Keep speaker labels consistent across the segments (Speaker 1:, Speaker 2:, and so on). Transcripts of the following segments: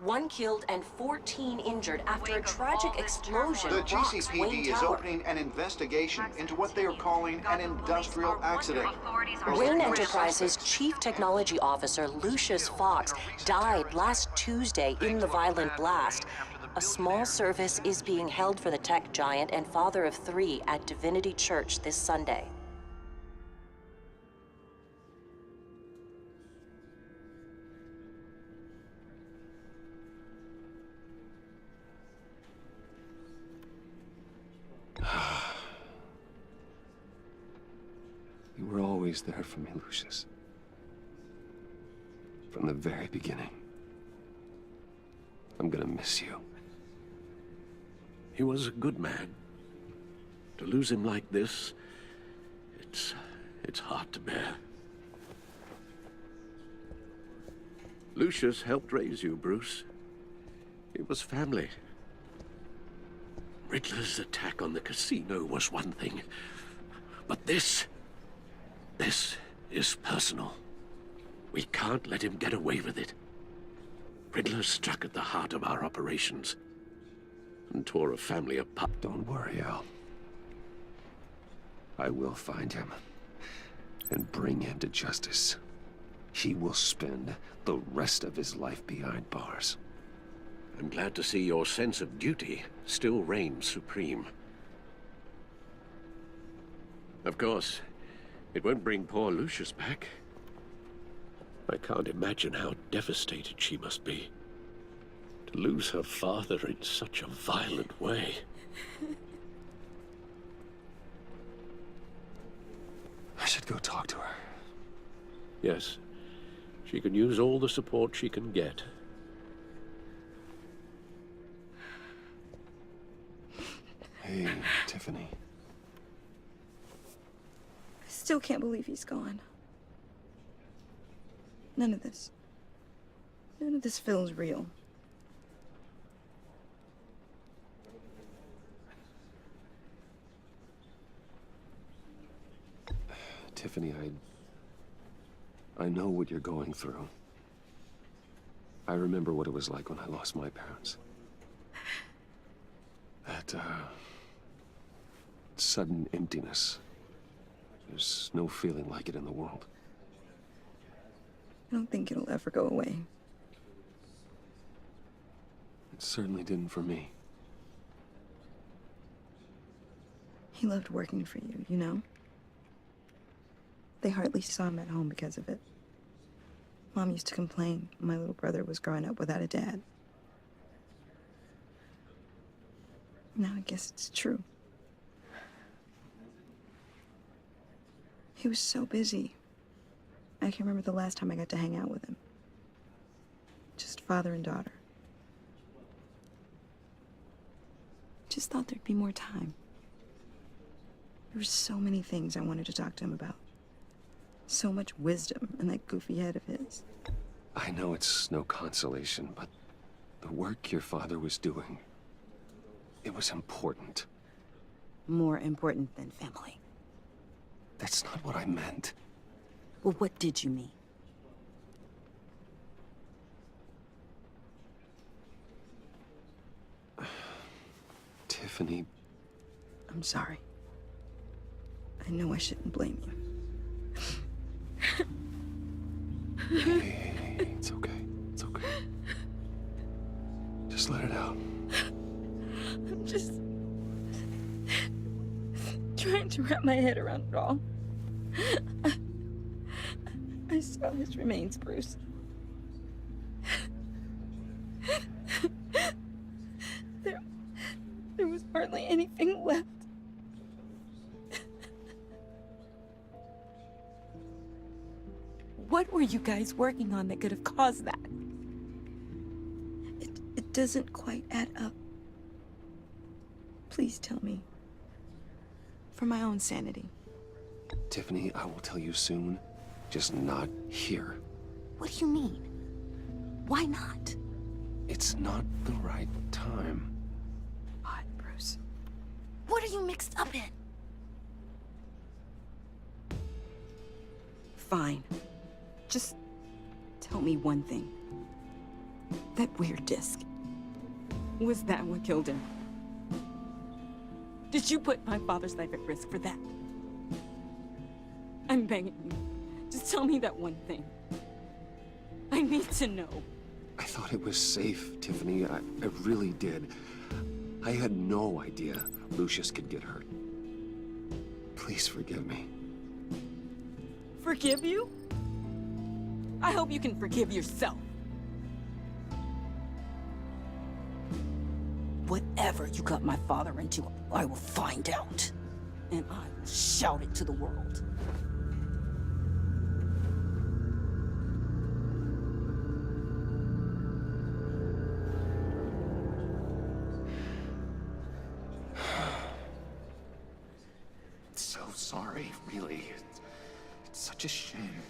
Speaker 1: 1 killed and 14 injured after a tragic explosion
Speaker 2: The
Speaker 1: rocks Wayne
Speaker 2: GCPD is
Speaker 1: Tower.
Speaker 2: opening an investigation into what they are calling an industrial accident.
Speaker 1: Wayne Enterprises' Chief Technology Officer, Lucius Fox, died last Tuesday in the violent blast. A small service is being held for the tech giant and father of 3 at Divinity Church this Sunday.
Speaker 3: You were always there for me, Lucius. From the very beginning. I'm gonna miss you.
Speaker 4: He was a good man. To lose him like this, it's hard to bear. Lucius helped raise you, Bruce. It was family. Riddler's attack on the casino was one thing, but this is personal. We can't let him get away with it. Riddler struck at the heart of our operations and tore a family apart.
Speaker 3: Don't worry, Al. I will find him and bring him to justice. He will spend the rest of his life behind bars.
Speaker 4: I'm glad to see your sense of duty still reigns supreme. Of course, it won't bring poor Lucius back. I can't imagine how devastated she must be. To lose her father in such a violent way.
Speaker 3: I should go talk to her.
Speaker 4: Yes, she can use all the support she can get.
Speaker 3: Hey, Tiffany.
Speaker 5: I still can't believe he's gone. None of this feels real.
Speaker 3: Tiffany, I know what you're going through. I remember what it was like when I lost my parents. That, sudden emptiness. There's no feeling like it in the world.
Speaker 5: I don't think it'll ever go away.
Speaker 3: It certainly didn't for me.
Speaker 5: He loved working for you, you know? They hardly saw him at home because of it. Mom used to complain my little brother was growing up without a dad. Now I guess it's true. He was so busy. I can't remember the last time I got to hang out with him. Just father and daughter. Just thought there'd be more time. There were so many things I wanted to talk to him about. So much wisdom in that goofy head of his.
Speaker 3: I know it's no consolation, but the work your father was doing, it was important.
Speaker 5: More important than family.
Speaker 3: That's not what I meant.
Speaker 5: Well, what did you mean?
Speaker 3: Tiffany.
Speaker 5: I'm sorry. I know I shouldn't blame you.
Speaker 3: Hey, it's okay. It's okay. Just let it out.
Speaker 5: I'm just trying to wrap my head around it all. I saw his remains, Bruce. There was hardly anything left. What were you guys working on that could have caused that? It doesn't quite add up. Please tell me. For my own sanity.
Speaker 3: Tiffany, I will tell you soon. Just not here.
Speaker 5: What do you mean? Why not?
Speaker 3: It's not the right time.
Speaker 5: What, Bruce? What are you mixed up in? Fine. Just tell me one thing. That weird disc. Was that what killed him? Did you put my father's life at risk for that? I'm begging you. Just tell me that one thing. I need to know.
Speaker 3: I thought it was safe, Tiffany. I really did. I had no idea Lucius could get hurt. Please forgive me.
Speaker 5: Forgive you? I hope you can forgive yourself. Whatever you got my father into, I will find out. And I will shout it to the world.
Speaker 6: So sorry, really. It's such a shame.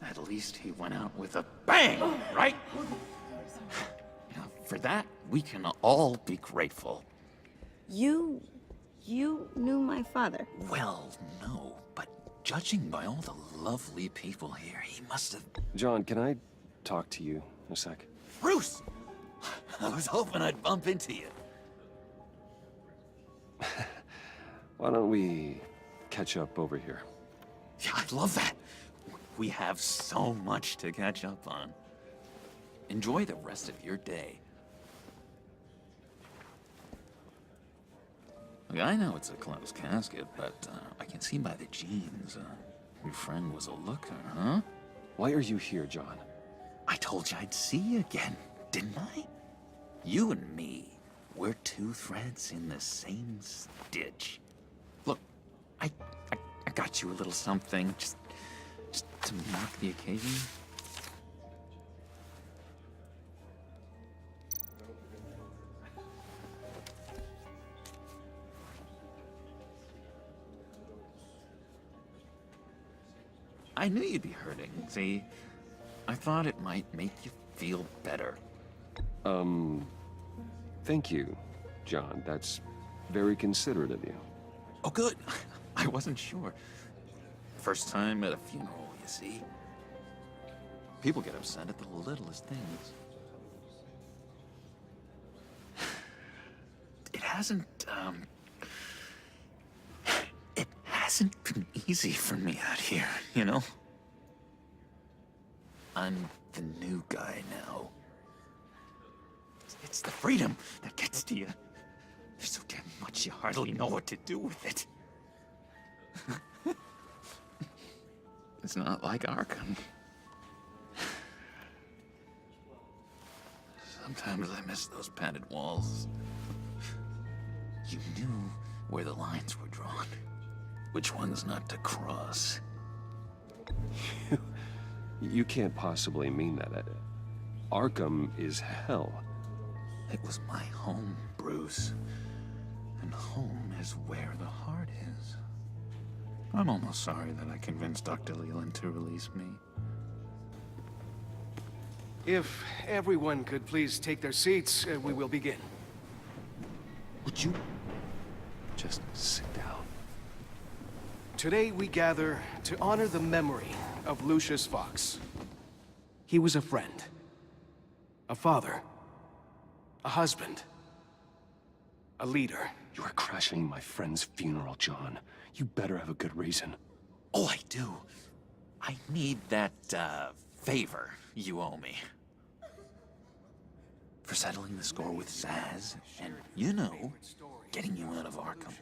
Speaker 6: At least he went out with a bang, right? Now, for that, we can all be grateful.
Speaker 5: You knew my father.
Speaker 6: Well, no, but judging by all the lovely people here, he must have...
Speaker 3: John, can I talk to you a sec?
Speaker 6: Bruce! I was hoping I'd bump into you.
Speaker 3: Why don't we catch up over here?
Speaker 6: Yeah, I'd love that. We have so much to catch up on. Enjoy the rest of your day. Look, I know it's a closed casket, but I can see by the jeans, your friend was a looker, huh?
Speaker 3: Why are you here, John?
Speaker 6: I told you I'd see you again, didn't I? You and me, we're two threads in the same stitch. Look, I got you a little something, just to mark the occasion. I knew you'd be hurting. See, I thought it might make you feel better.
Speaker 3: Thank you, John. That's very considerate of you.
Speaker 6: Oh, good. I wasn't sure. First time at a funeral, you see. People get upset at the littlest things. It hasn't been easy for me out here, you know? I'm the new guy now. It's the freedom that gets to you. There's so damn much you hardly know what to do with it. It's not like Arkham. Sometimes I miss those padded walls. You knew where the lines were drawn. Which ones not to cross.
Speaker 3: You can't possibly mean that. Arkham is hell.
Speaker 6: It was my home, Bruce. And home is where the heart is. I'm almost sorry that I convinced Dr. Leland to release me.
Speaker 7: If everyone could please take their seats, we will begin.
Speaker 6: Would you?
Speaker 3: Just sit down.
Speaker 7: Today we gather to honor the memory of Lucius Fox. He was a friend, a father, a husband, a leader.
Speaker 3: You are crashing my friend's funeral, John. You better have a good reason.
Speaker 6: Oh, I do. I need that, favor you owe me. For settling the score with Zaz, and, you know, getting you out of Arkham.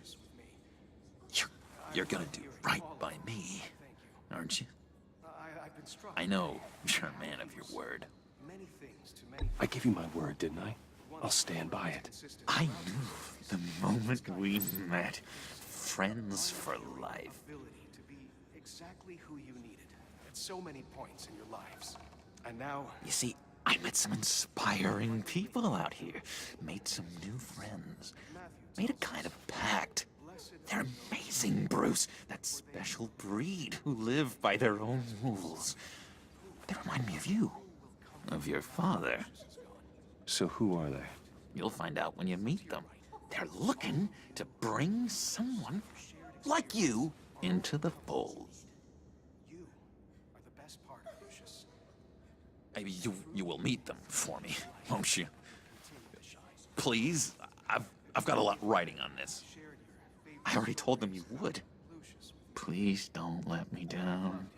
Speaker 6: You're gonna do right by me, aren't you? I know you're a man of your word.
Speaker 3: I gave you my word, didn't I? I'll stand by it.
Speaker 6: I knew the moment we met. Friends for life.
Speaker 7: To be exactly who you needed at so many points in your lives. And now,
Speaker 6: You see, I met some inspiring people out here. Made some new friends. Made a kind of pact. They're amazing, Bruce. That special breed who live by their own rules. They remind me of you. Of your father.
Speaker 3: So who are they?
Speaker 6: You'll find out when you meet them. They're looking to bring someone like you into the fold.
Speaker 7: you are the best part of Lucius.
Speaker 6: You will meet them for me, won't you? Please? I've got a lot riding on this. I already told them you would. Please don't let me down.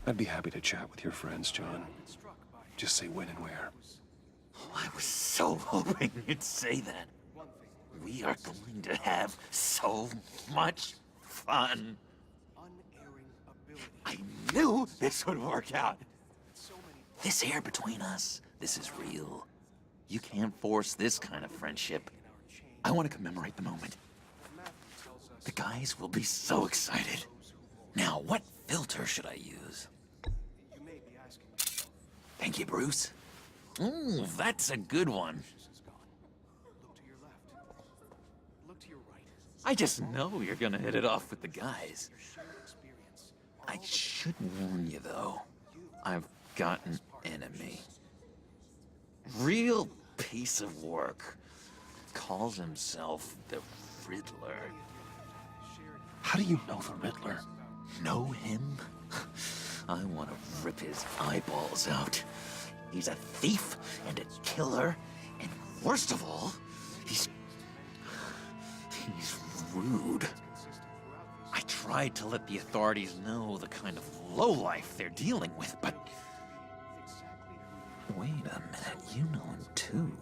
Speaker 3: I'd be happy to chat with your friends, John. Just say when and where.
Speaker 6: Oh, I was so hoping you'd say that. We are going to have so much fun. I knew this would work out. This air between us, this is real. You can't force this kind of friendship. I want to commemorate the moment. The guys will be so excited. Now, what filter should I use? Thank you, Bruce. Ooh, that's a good one. I just know you're gonna hit it off with the guys. I should warn you, though. I've got an enemy. Real piece of work. Calls himself the Riddler.
Speaker 3: How do you know the Riddler?
Speaker 6: Know him? I want to rip his eyeballs out. He's a thief and a killer, and worst of all, he's rude. I tried to let the authorities know the kind of lowlife they're dealing with, but... Wait a minute, you know him too.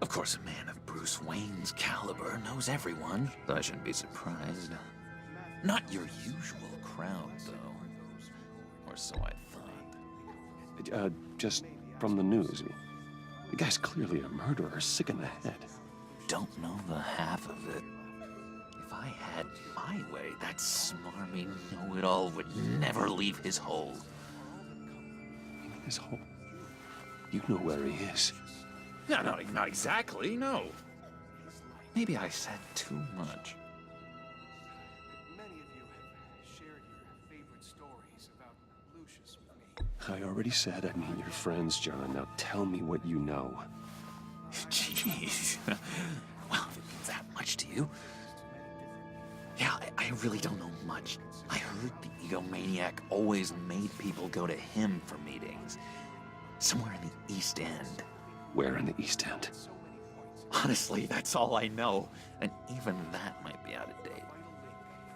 Speaker 6: Of course, a man of Bruce Wayne's caliber knows everyone, so I shouldn't be surprised. Not your usual crowd, though. Or so I thought.
Speaker 3: Just from the news. The guy's clearly a murderer, sick in the head.
Speaker 6: Don't know the half of it. If I had my way, that smarmy know-it-all would never leave his hole.
Speaker 3: His hole? You know where he is.
Speaker 6: No, not exactly, no. Maybe I said too much.
Speaker 7: Many of you have shared your favorite stories about Lucius with me.
Speaker 3: I already said I'd meet your friends, John. Now tell me what you know.
Speaker 6: Jeez. Well, if it means that much to you. Yeah, I really don't know much. I heard the egomaniac always made people go to him for meetings. Somewhere in the East End.
Speaker 3: Where in the East End?
Speaker 6: Honestly, that's all I know. And even that might be out of date.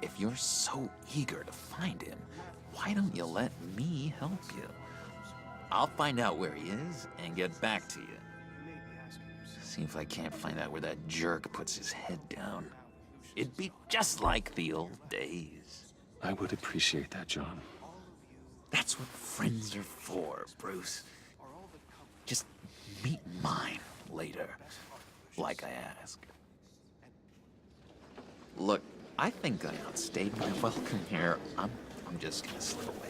Speaker 6: If you're so eager to find him, why don't you let me help you? I'll find out where he is and get back to you. See if I can't find out where that jerk puts his head down. It'd be just like the old days.
Speaker 3: I would appreciate that, John.
Speaker 6: That's what friends are for, Bruce. Just meet mine later, like I asked. Look, I think I outstayed my welcome here. I'm just gonna slip away.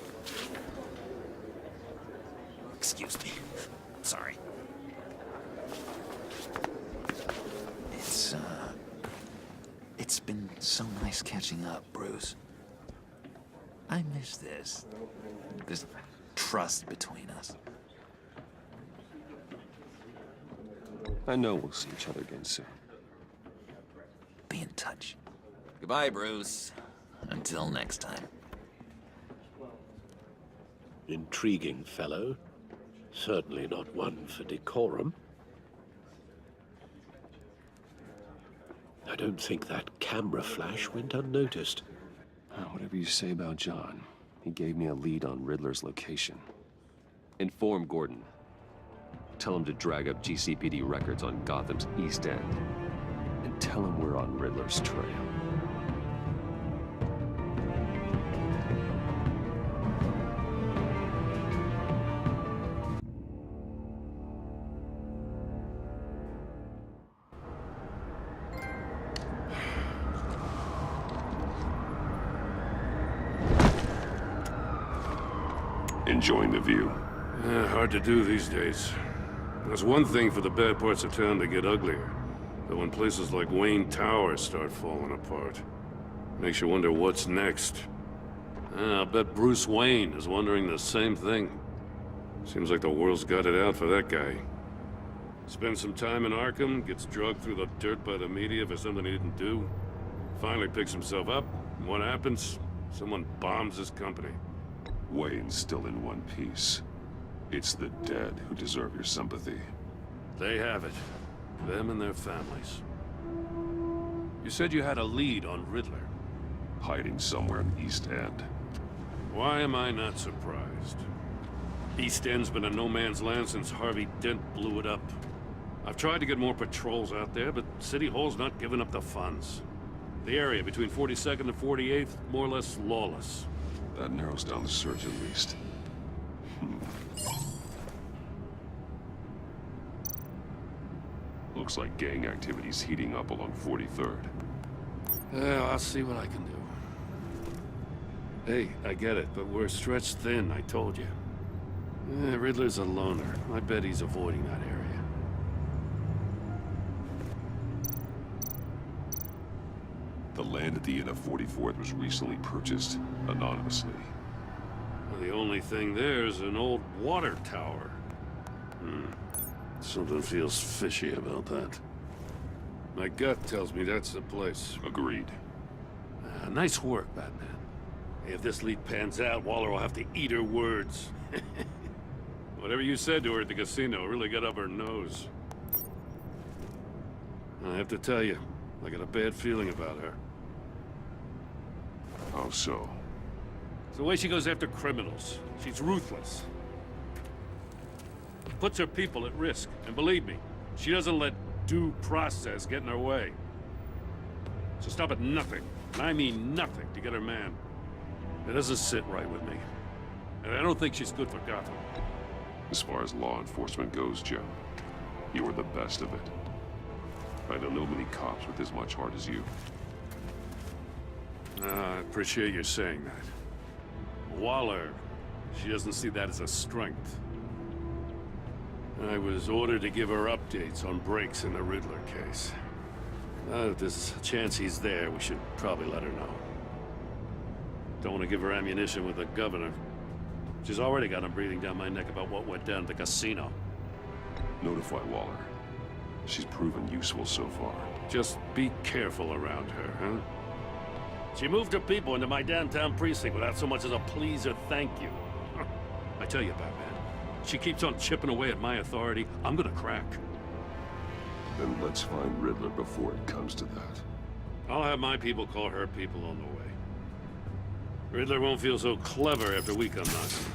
Speaker 6: Excuse me. Sorry. It's been so nice catching up, Bruce. I miss this trust between us.
Speaker 3: I know we'll see each other again soon.
Speaker 6: Be in touch. Goodbye, Bruce. Until next time.
Speaker 4: Intriguing fellow. Certainly not one for decorum. I don't think that camera flash went unnoticed.
Speaker 3: Whatever you say about John, he gave me a lead on Riddler's location. Inform Gordon. Tell him to drag up GCPD records on Gotham's East End. And tell him we're on Riddler's trail. Enjoying the view.
Speaker 8: Hard to do these days. There's one thing for the bad parts of town to get uglier. But when places like Wayne Tower start falling apart, makes you wonder what's next. I'll bet Bruce Wayne is wondering the same thing. Seems like the world's got it out for that guy. Spends some time in Arkham, gets drugged through the dirt by the media for something he didn't do. Finally picks himself up, and what happens? Someone bombs his company.
Speaker 3: Wayne's still in one piece.
Speaker 8: It's the dead who deserve your sympathy.
Speaker 4: They have it. Them and their families. You said you had a lead on Riddler.
Speaker 8: Hiding somewhere in East End.
Speaker 4: Why am I not surprised? East End's been a no-man's land since Harvey Dent blew it up. I've tried to get more patrols out there, but City Hall's not giving up the funds. The area between 42nd and 48th, more or less lawless.
Speaker 8: That narrows down the search at least. Looks like gang activity's heating up along 43rd.
Speaker 4: Well, I'll see what I can do. Hey, I get it, but we're stretched thin, I told you. Riddler's a loner. I bet he's avoiding that area.
Speaker 8: The land at the end of 44th was recently purchased anonymously.
Speaker 4: Well, the only thing there is an old water tower. Something feels fishy about that. My gut tells me that's the place.
Speaker 8: Agreed.
Speaker 4: Nice work, Batman. Hey, if this lead pans out, Waller will have to eat her words. Whatever you said to her at the casino really got up her nose. I have to tell you, I got a bad feeling about her.
Speaker 8: How so?
Speaker 4: It's the way she goes after criminals. She's ruthless. Puts her people at risk. And believe me, she doesn't let due process get in her way. So stop at nothing, and I mean nothing, to get her man. It doesn't sit right with me. And I don't think she's good for Gotham.
Speaker 8: As far as law enforcement goes, Joe, you are the best of it. I don't know many cops with as much heart as you.
Speaker 4: I appreciate you saying that. Waller, she doesn't see that as a strength. I was ordered to give her updates on breaks in the Riddler case. If there's a chance he's there, we should probably let her know. Don't want to give her ammunition with the governor. She's already got him breathing down my neck about what went down at the casino.
Speaker 8: Notify Waller. She's proven useful so far.
Speaker 4: Just be careful around her, huh? She moved her people into my downtown precinct without so much as a please or thank you. I tell you, Batman, she keeps on chipping away at my authority, I'm gonna crack.
Speaker 8: Then let's find Riddler before it comes to that.
Speaker 4: I'll have my people call her people on the way. Riddler won't feel so clever after we come knocking.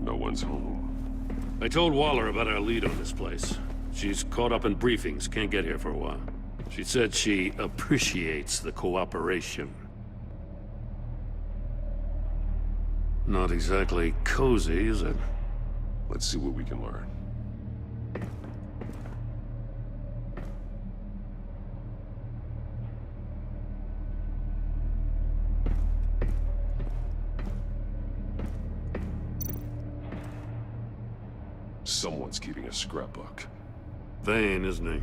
Speaker 8: No one's home.
Speaker 4: I told Waller about our lead on this place. She's caught up in briefings, can't get here for a while. She said she appreciates the cooperation. Not exactly cozy, is it?
Speaker 8: Let's see what we can learn. Someone's keeping a scrapbook.
Speaker 4: Vain, isn't he?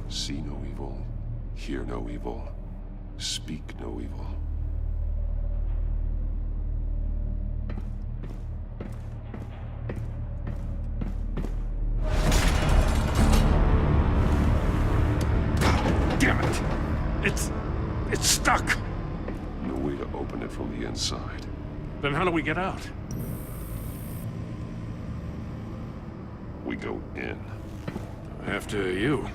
Speaker 8: See no evil, hear no evil, speak no evil.
Speaker 4: Damn it! It's stuck!
Speaker 8: No way to open it from the inside.
Speaker 4: Then how do we get out?
Speaker 8: We go in.
Speaker 4: After you.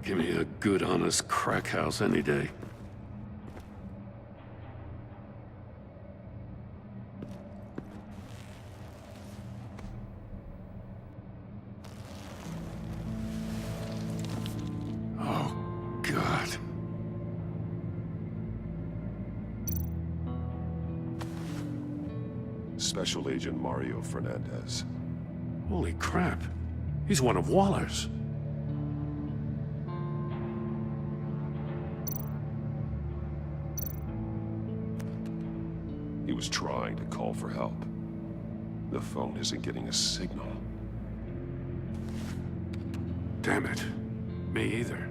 Speaker 4: Give me a good, honest crack house any day.
Speaker 8: Special Agent Mario Fernandez.
Speaker 4: Holy crap. He's one of Waller's.
Speaker 8: He was trying to call for help. The phone isn't getting a signal.
Speaker 4: Damn it. Me either.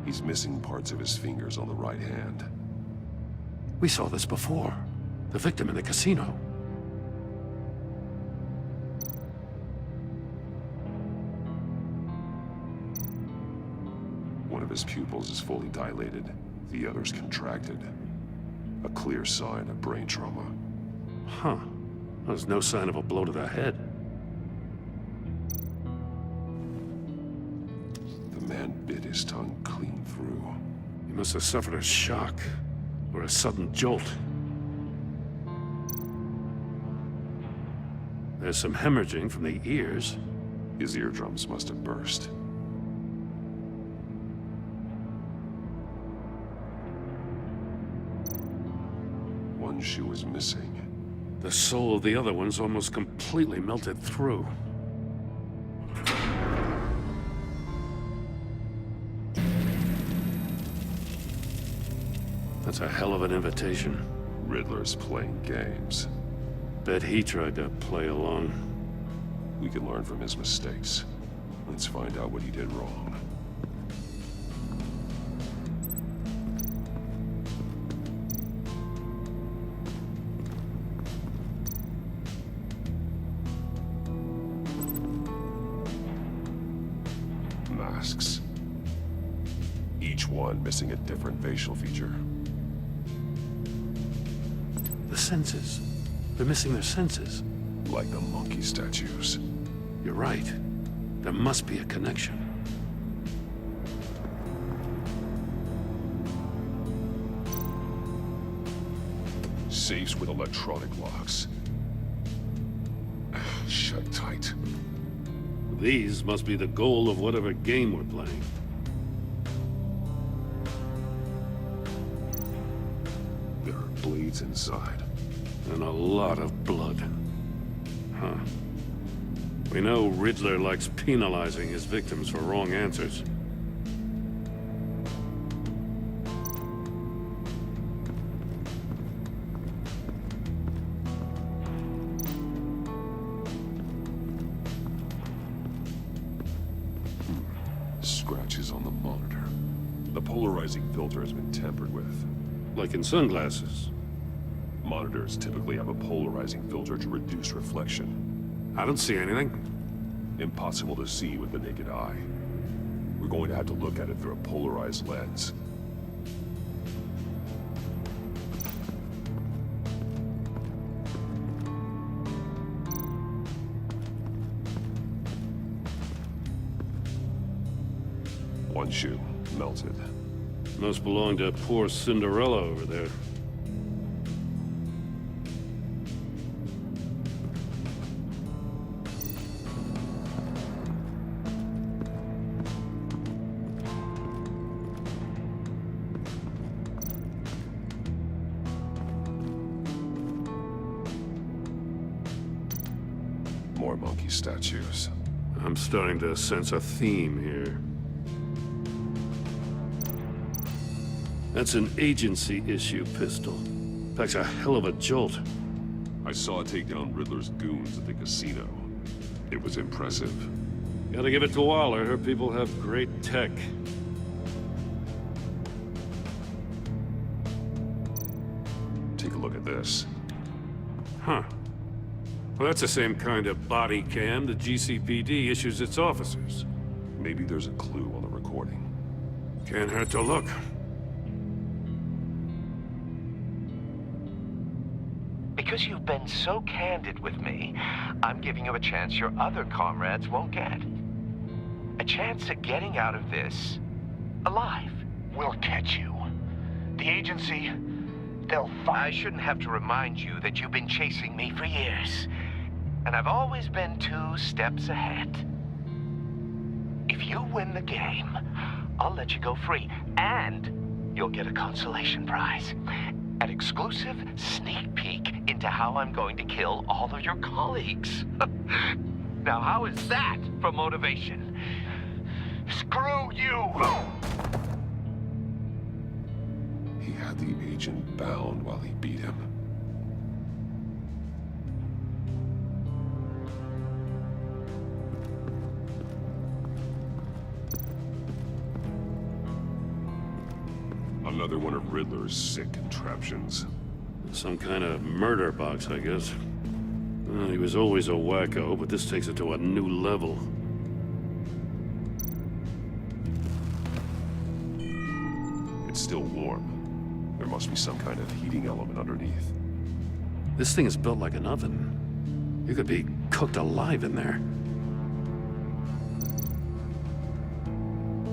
Speaker 8: He's missing parts of his fingers on the right hand.
Speaker 4: We saw this before. The victim in the casino.
Speaker 8: One of his pupils is fully dilated, the other's contracted. A clear sign of brain trauma.
Speaker 4: Huh. There's no sign of a blow to the head.
Speaker 8: The man bit his tongue clean through.
Speaker 4: He must have suffered a shock, or a sudden jolt. There's some hemorrhaging from the ears.
Speaker 8: His eardrums must have burst. One shoe is missing.
Speaker 4: The sole of the other one's almost completely melted through. That's a hell of an invitation.
Speaker 8: Riddler's playing games.
Speaker 4: Bet he tried to play along.
Speaker 8: We can learn from his mistakes. Let's find out what he did wrong. Masks. Each one missing a different facial feature.
Speaker 4: The senses. They're missing their senses.
Speaker 8: Like the monkey statues.
Speaker 4: You're right. There must be a connection.
Speaker 8: Safes with electronic locks. Shut tight.
Speaker 4: These must be the goal of whatever game we're playing.
Speaker 8: There are bleeds inside.
Speaker 4: And a lot of blood. Huh. We know Riddler likes penalizing his victims for wrong answers.
Speaker 8: Scratches on the monitor. The polarizing filter has been tampered with.
Speaker 4: Like in sunglasses.
Speaker 8: Monitors typically have a polarizing filter to reduce reflection.
Speaker 4: I don't see anything.
Speaker 8: Impossible to see with the naked eye. We're going to have to look at it through a polarized lens. One shoe, melted.
Speaker 4: Must belong to poor Cinderella over there.
Speaker 8: More monkey statues.
Speaker 4: I'm starting to sense a theme here. That's an agency-issue pistol. Packs a hell of a jolt.
Speaker 8: I saw it take down Riddler's goons at the casino. It was impressive.
Speaker 4: Gotta give it to Waller. Her people have great tech.
Speaker 8: Take a look at this.
Speaker 4: Huh. Well, that's the same kind of body cam the GCPD issues its officers.
Speaker 8: Maybe there's a clue on the recording.
Speaker 4: Can't hurt to look.
Speaker 9: Because you've been so candid with me, I'm giving you a chance your other comrades won't get. A chance at getting out of this alive.
Speaker 2: We'll catch you. The agency, they'll find...
Speaker 9: I shouldn't have to remind you that you've been chasing me for years. And I've always been 2 steps ahead. If you win the game, I'll let you go free. And you'll get a consolation prize. An exclusive sneak peek into how I'm going to kill all of your colleagues. Now, how is that for motivation? Screw you!
Speaker 3: He had the agent bound while he beat him. Another one of Riddler's sick contraptions.
Speaker 8: Some kind of murder box, I guess. Well, he was always a wacko, but this takes it to a new level.
Speaker 3: It's still warm. There must be some kind of heating element underneath.
Speaker 8: This thing is built like an oven. You could be cooked alive in there.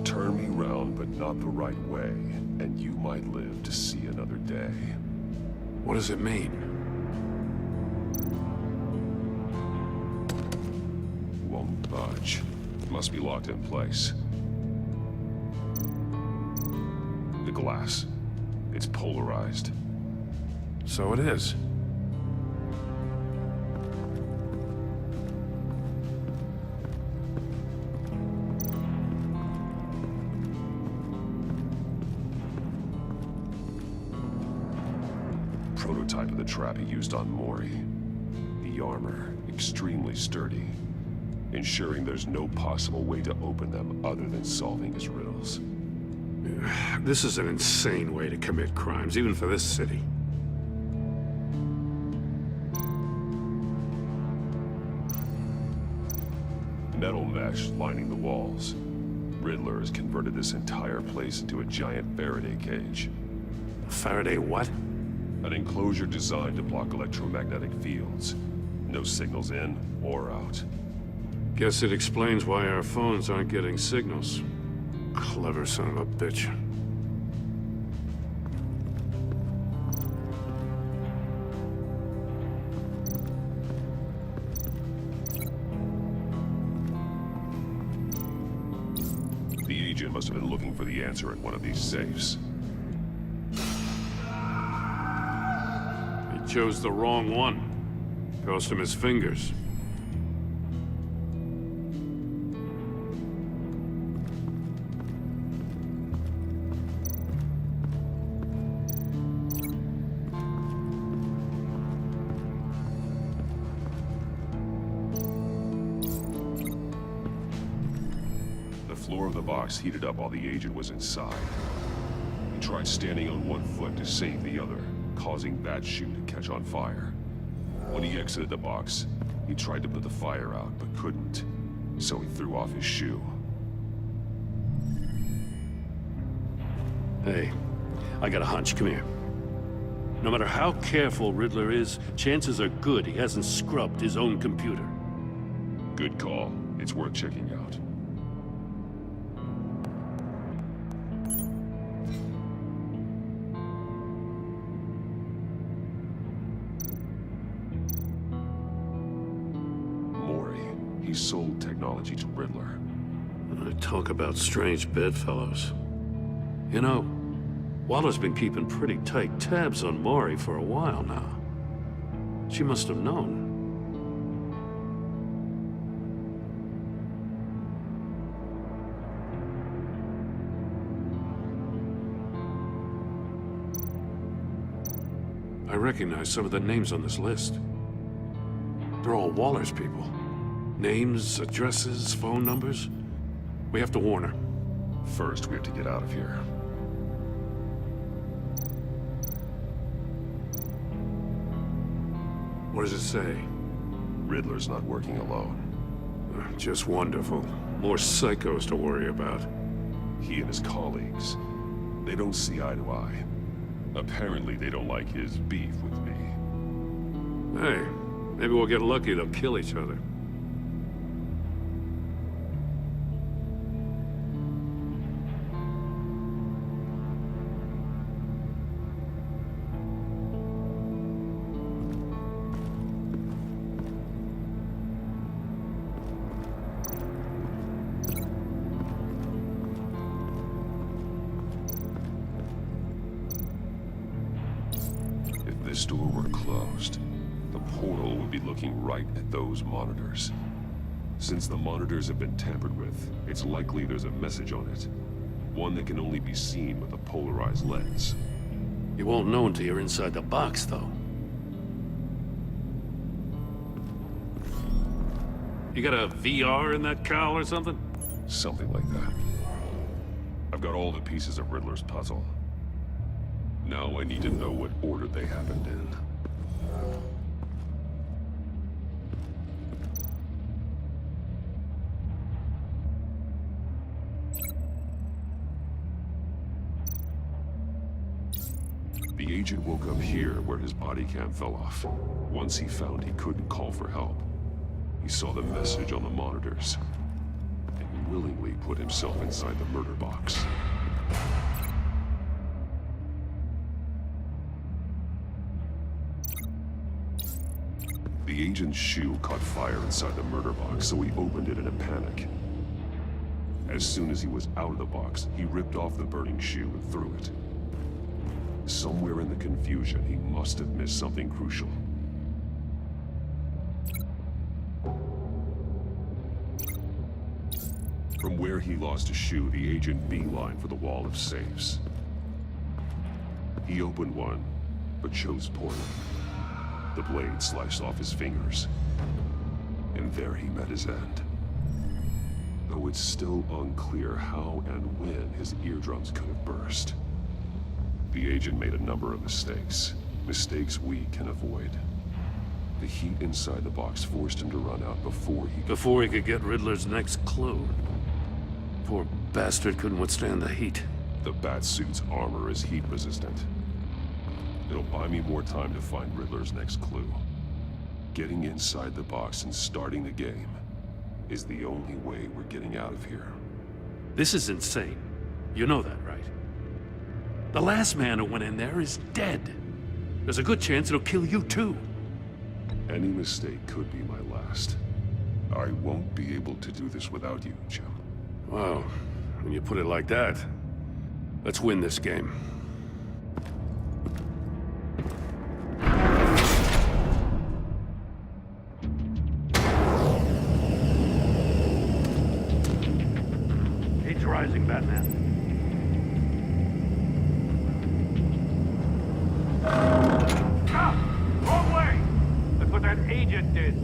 Speaker 3: Turn me round, but not the right way, and you might live to see another day.
Speaker 8: What does it mean?
Speaker 3: Won't budge. Must be locked in place. The glass. It's polarized.
Speaker 8: So it is.
Speaker 3: Prototype of the trap he used on Maury. The armor, extremely sturdy, ensuring there's no possible way to open them other than solving his riddles.
Speaker 8: This is an insane way to commit crimes, even for this city.
Speaker 3: Metal mesh lining the walls. Riddler has converted this entire place into a giant Faraday cage.
Speaker 8: Faraday what?
Speaker 3: An enclosure designed to block electromagnetic fields. No signals in or out.
Speaker 8: Guess it explains why our phones aren't getting signals. Clever son of a bitch.
Speaker 3: The agent must have been looking for the answer in one of these safes.
Speaker 8: He chose the wrong one. Cost him his fingers.
Speaker 3: The floor of the box heated up while the agent was inside. He tried standing on one foot to save the other, causing that shoe to catch on fire. When he exited the box, he tried to put the fire out, but couldn't, so he threw off his shoe.
Speaker 8: Hey, I got a hunch. Come here. No matter how careful Riddler is, chances are good he hasn't scrubbed his own computer.
Speaker 3: Good call. It's worth checking out. He sold technology to Riddler.
Speaker 8: Talk about strange bedfellows. You know, Waller's been keeping pretty tight tabs on Maury for a while now. She must have known. I recognize some of the names on this list. They're all Waller's people. Names, addresses, phone numbers. We have to warn her.
Speaker 3: First, we have to get out of here.
Speaker 8: What does it say?
Speaker 3: Riddler's not working alone.
Speaker 8: Just wonderful. More psychos to worry about.
Speaker 3: He and his colleagues, they don't see eye to eye. Apparently, they don't like his beef with me.
Speaker 8: Hey, maybe we'll get lucky. They'll kill each other.
Speaker 10: this door were closed, the portal would be looking right at those monitors. Since the monitors have been tampered with, it's likely there's a message on it. One that can only be seen with a polarized lens.
Speaker 8: You won't know until you're inside the box, though. You got a VR in that cowl or something?
Speaker 10: Something like that. I've got all the pieces of Riddler's puzzle. Now I need to know what order they happened in. The agent woke up here where his body cam fell off. Once he found he couldn't call for help, he saw the message on the monitors and willingly put himself inside the murder box. The agent's shoe caught fire inside the murder box, so he opened it in a panic. As soon as he was out of the box, he ripped off the burning shoe and threw it. Somewhere in the confusion, he must have missed something crucial. From where he lost a shoe, the agent beelined for the wall of safes. He opened one, but chose poorly. The blade sliced off his fingers, and there he met his end. Though it's still unclear how and when his eardrums could have burst. The agent made a number of mistakes. Mistakes we can avoid. The heat inside the box forced him to run out before he
Speaker 8: could get Riddler's next clue. Poor bastard couldn't withstand the heat.
Speaker 10: The Batsuit's armor is heat resistant. It'll buy me more time to find Riddler's next clue. Getting inside the box and starting the game is the only way we're getting out of here.
Speaker 8: This is insane. You know that, right? The last man who went in there is dead. There's a good chance it'll kill you too.
Speaker 10: Any mistake could be my last. I won't be able to do this without you, Jim.
Speaker 8: Wow, when you put it like that, let's win this game. Heat's rising, Batman. Wrong way! That's what that agent did.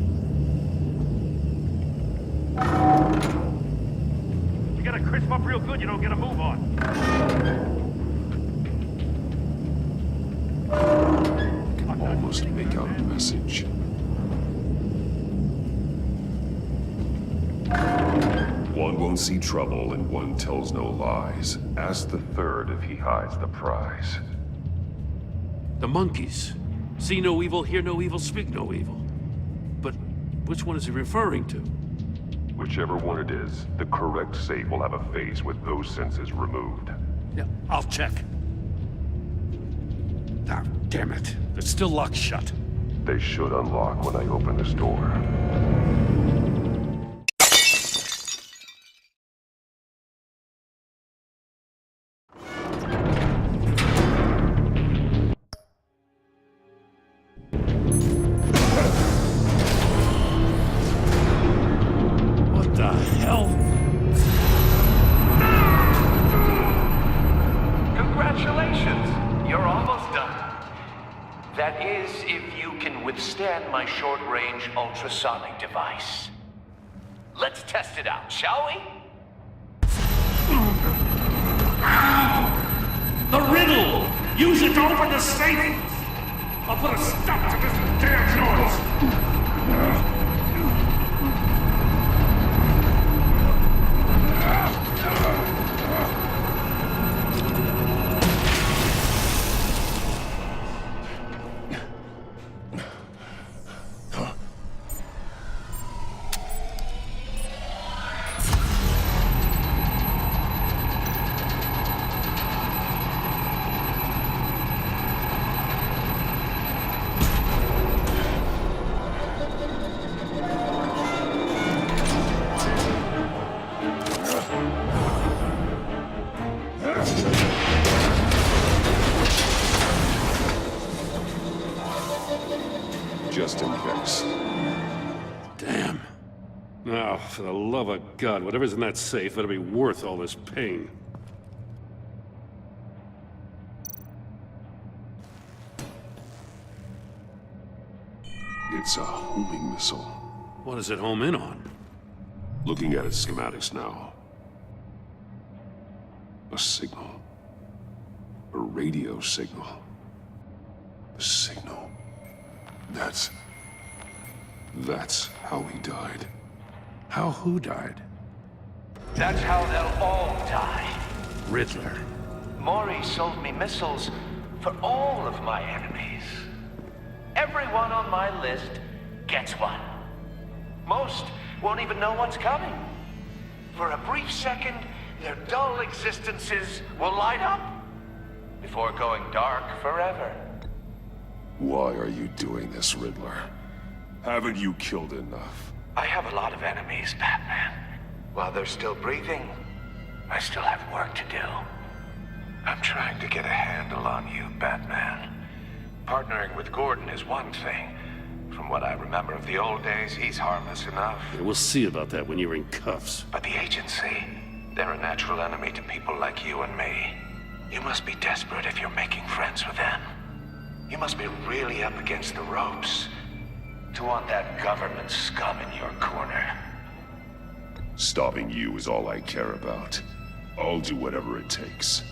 Speaker 8: You gotta crisp up real good, you don't get a move on.
Speaker 10: Can almost make out a message. One won't see trouble and one tells no lies. Ask the third if he hides the prize.
Speaker 8: The monkeys. See no evil, hear no evil, speak no evil. But which one is he referring to?
Speaker 10: Whichever one it is, the correct safe will have a face with those senses removed.
Speaker 8: Yeah, I'll check. Ah, damn it. They're still locked shut.
Speaker 10: They should unlock when I open this door.
Speaker 9: My short-range ultrasonic device. Let's test it out, shall we?
Speaker 8: The riddle! Use it to open the safe! I'll put a stop to this damn noise!
Speaker 10: just in case.
Speaker 8: Damn. Now, for the love of God, whatever's in that safe better be worth all this pain.
Speaker 10: It's a homing missile.
Speaker 8: What does it home in on?
Speaker 10: Looking at its schematics now. A signal. A radio signal. A signal. That's how he died.
Speaker 8: How who died?
Speaker 9: That's how they'll all die.
Speaker 8: Riddler.
Speaker 9: Maury sold me missiles for all of my enemies. Everyone on my list gets one. Most won't even know what's coming. For a brief second, their dull existences will light up before going dark forever.
Speaker 10: Why are you doing this, Riddler? Haven't you killed enough?
Speaker 9: I have a lot of enemies, Batman. While they're still breathing, I still have work to do. I'm trying to get a handle on you, Batman. Partnering with Gordon is one thing. From what I remember of the old days, he's harmless enough.
Speaker 8: Yeah, we'll see about that when you're in cuffs.
Speaker 9: But the agency, they're a natural enemy to people like you and me. You must be desperate if you're making friends with them. You must be really up against the ropes to want that government scum in your corner.
Speaker 10: Stopping you is all I care about. I'll do whatever it takes.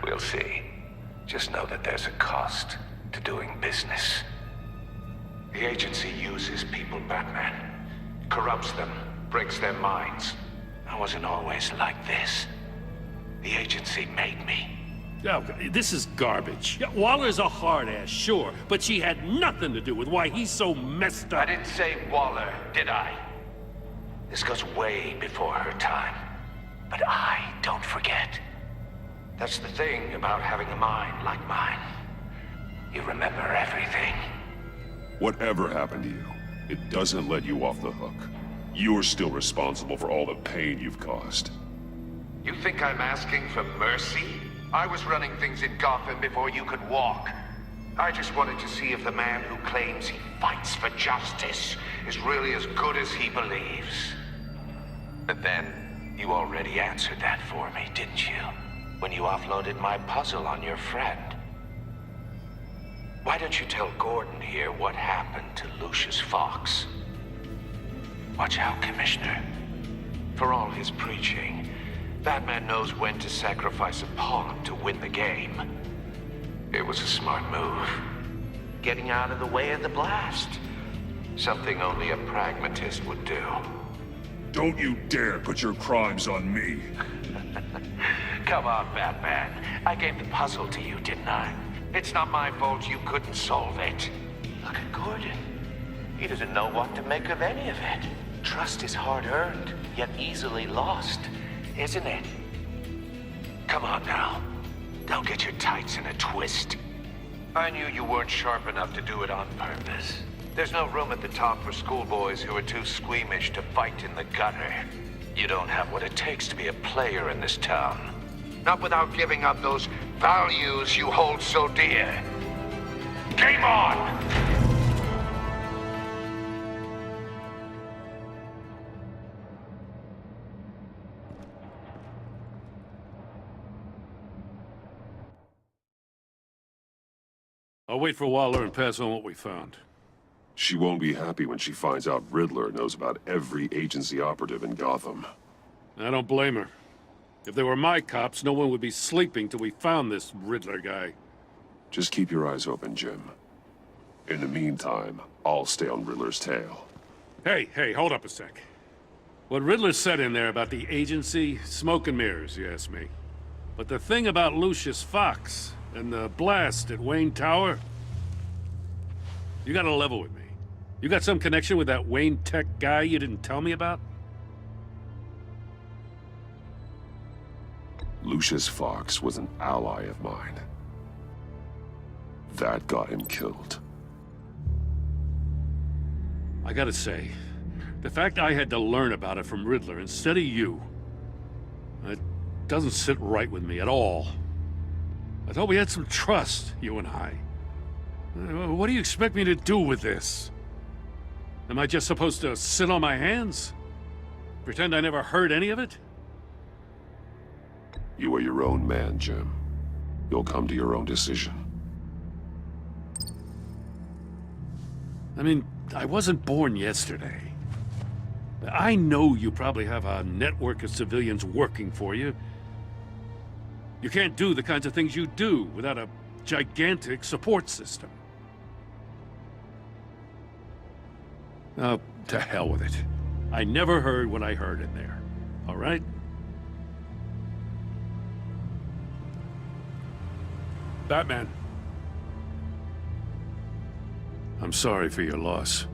Speaker 9: We'll see. Just know that there's a cost to doing business. The agency uses people, Batman. Corrupts them, breaks their minds. I wasn't always like this. The agency made me.
Speaker 8: Oh, this is garbage. Yeah, Waller's a hard-ass, sure, but she had nothing to do with why he's so messed up.
Speaker 9: I didn't say Waller, did I? This goes way before her time. But I don't forget. That's the thing about having a mind like mine. You remember everything.
Speaker 10: Whatever happened to you, it doesn't let you off the hook. You're still responsible for all the pain you've caused.
Speaker 9: You think I'm asking for mercy? I was running things in Gotham before you could walk. I just wanted to see if the man who claims he fights for justice is really as good as he believes. But then, you already answered that for me, didn't you? When you offloaded my puzzle on your friend. Why don't you tell Gordon here what happened to Lucius Fox? Watch out, Commissioner. For all his preaching, Batman knows when to sacrifice a pawn to win the game. It was a smart move. Getting out of the way of the blast. Something only a pragmatist would do.
Speaker 10: Don't you dare put your crimes on me.
Speaker 9: Come on, Batman. I gave the puzzle to you, didn't I? It's not my fault you couldn't solve it. Look at Gordon. He doesn't know what to make of any of it. Trust is hard-earned, yet easily lost, isn't it? Come on now. Don't get your tights in a twist. I knew you weren't sharp enough to do it on purpose. There's no room at the top for schoolboys who are too squeamish to fight in the gutter. You don't have what it takes to be a player in this town. Not without giving up those values you hold so dear. Game on!
Speaker 8: I'll wait for Waller and pass on what we found.
Speaker 10: She won't be happy when she finds out Riddler knows about every agency operative in Gotham.
Speaker 8: I don't blame her. If they were my cops, no one would be sleeping till we found this Riddler guy.
Speaker 10: Just keep your eyes open, Jim. In the meantime, I'll stay on Riddler's tail.
Speaker 8: Hey, hold up a sec. What Riddler said in there about the agency, smoke and mirrors, you ask me. But the thing about Lucius Fox and the blast at Wayne Tower, you gotta level with me. You got some connection with that Wayne Tech guy you didn't tell me about?
Speaker 10: Lucius Fox was an ally of mine. That got him killed.
Speaker 8: I gotta say, the fact I had to learn about it from Riddler instead of you, it doesn't sit right with me at all. I thought we had some trust, you and I. What do you expect me to do with this? Am I just supposed to sit on my hands? Pretend I never heard any of it?
Speaker 10: You are your own man, Jim. You'll come to your own decision.
Speaker 8: I mean, I wasn't born yesterday. I know you probably have a network of civilians working for you. You can't do the kinds of things you do without a gigantic support system. Oh, to hell with it. I never heard what I heard in there. All right? Batman. I'm sorry for your loss.